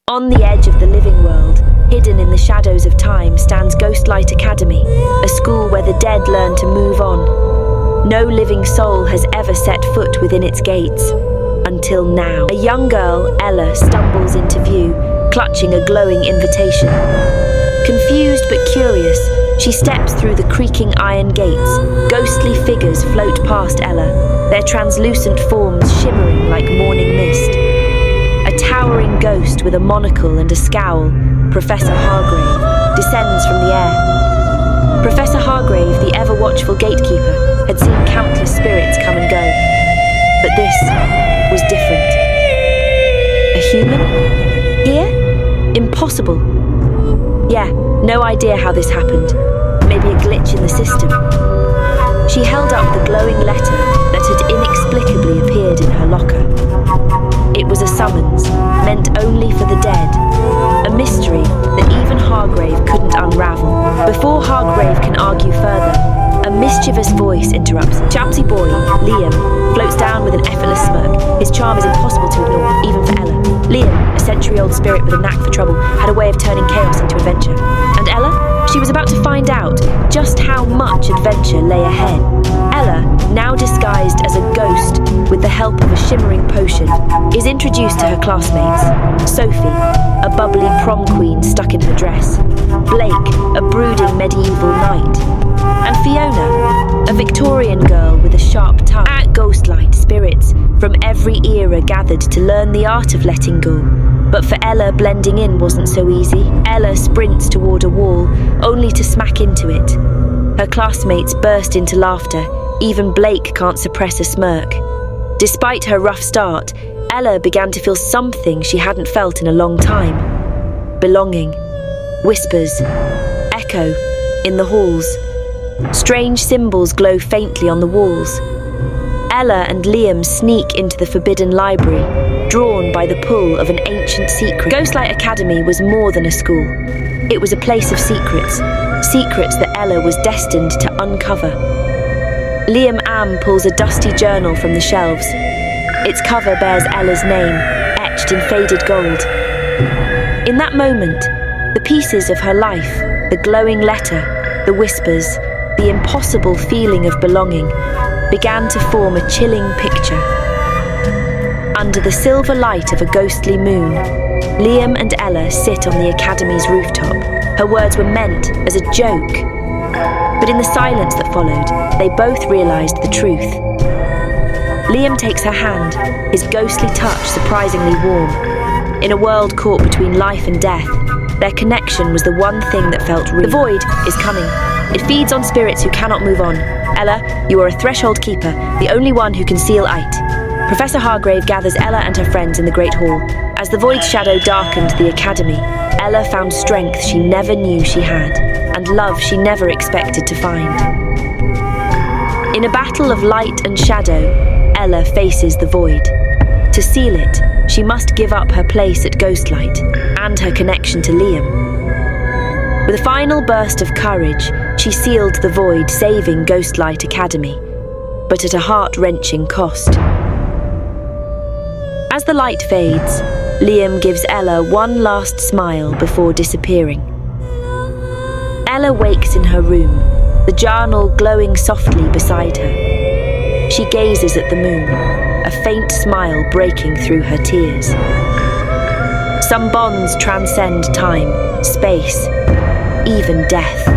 On the edge of the living world, hidden in the shadows of time, stands Ghostlight Academy, a school where the dead learn to move on. No living soul has ever set foot within its gates. Until now. A young girl, Ella, stumbles into view, clutching a glowing invitation. Confused but curious, she steps through the creaking iron gates. Ghostly figures float past Ella, their translucent forms shimmering like morning mist. A towering ghost with a monocle and a scowl, Professor Hargrave, descends from the air. Professor Hargrave, the ever-watchful gatekeeper, had seen countless spirits come and go. But this was different. A human? Here? Impossible. Yeah, no idea how this happened. Maybe a glitch in the system. She held up the glowing letter that had inexplicably appeared in her locker. It was a summons, meant only for the dead. A mystery that even Hargrave couldn't unravel. Before Hargrave can argue further, a mischievous voice interrupts. Chapsy boy, Liam, floats down with an effortless smirk. His charm is impossible to ignore, even for Ella. Liam, a century-old spirit with a knack for trouble, had a way of turning chaos into adventure. And Ella? She was about to find out just how much adventure lay ahead. Ella, now disguised as a ghost with the help of a shimmering potion, is introduced to her classmates. Sophie, a bubbly prom queen stuck in her dress. Blake, a brooding medieval knight. And Fiona, a Victorian girl with a sharp tongue. At Ghostlight, spirits from every era gathered to learn the art of letting go. But for Ella, blending in wasn't so easy. Ella sprints toward a wall, only to smack into it. Her classmates burst into laughter. Even Blake can't suppress a smirk. Despite her rough start, Ella began to feel something she hadn't felt in a long time. Belonging. Whispers. Echo. In the halls. Strange symbols glow faintly on the walls. Ella and Liam sneak into the forbidden library, drawn by the pull of an ancient secret. Ghostlight Academy was more than a school. It was a place of secrets. Secrets that Ella was destined to uncover. Liam Am pulls a dusty journal from the shelves. Its cover bears Ella's name, etched in faded gold. In that moment, the pieces of her life, the glowing letter, the whispers, the impossible feeling of belonging, began to form a chilling picture. Under the silver light of a ghostly moon, Liam and Ella sit on the Academy's rooftop. Her words were meant as a joke. But in the silence that followed, they both realized the truth. Liam takes her hand, his ghostly touch surprisingly warm. In a world caught between life and death, their connection was the one thing that felt real. The void is coming. It feeds on spirits who cannot move on. Ella, you are a threshold keeper, the only one who can seal it. Professor Hargrave gathers Ella and her friends in the Great Hall. As the void shadow darkened the Academy, Ella found strength she never knew she had, and love she never expected to find. In a battle of light and shadow, Ella faces the void. To seal it, she must give up her place at Ghostlight and her connection to Liam. With a final burst of courage, she sealed the void, saving Ghostlight Academy, but at a heart-wrenching cost. As the light fades, Liam gives Ella one last smile before disappearing. Ella wakes in her room, the journal glowing softly beside her. She gazes at the moon, a faint smile breaking through her tears. Some bonds transcend time, space, even death.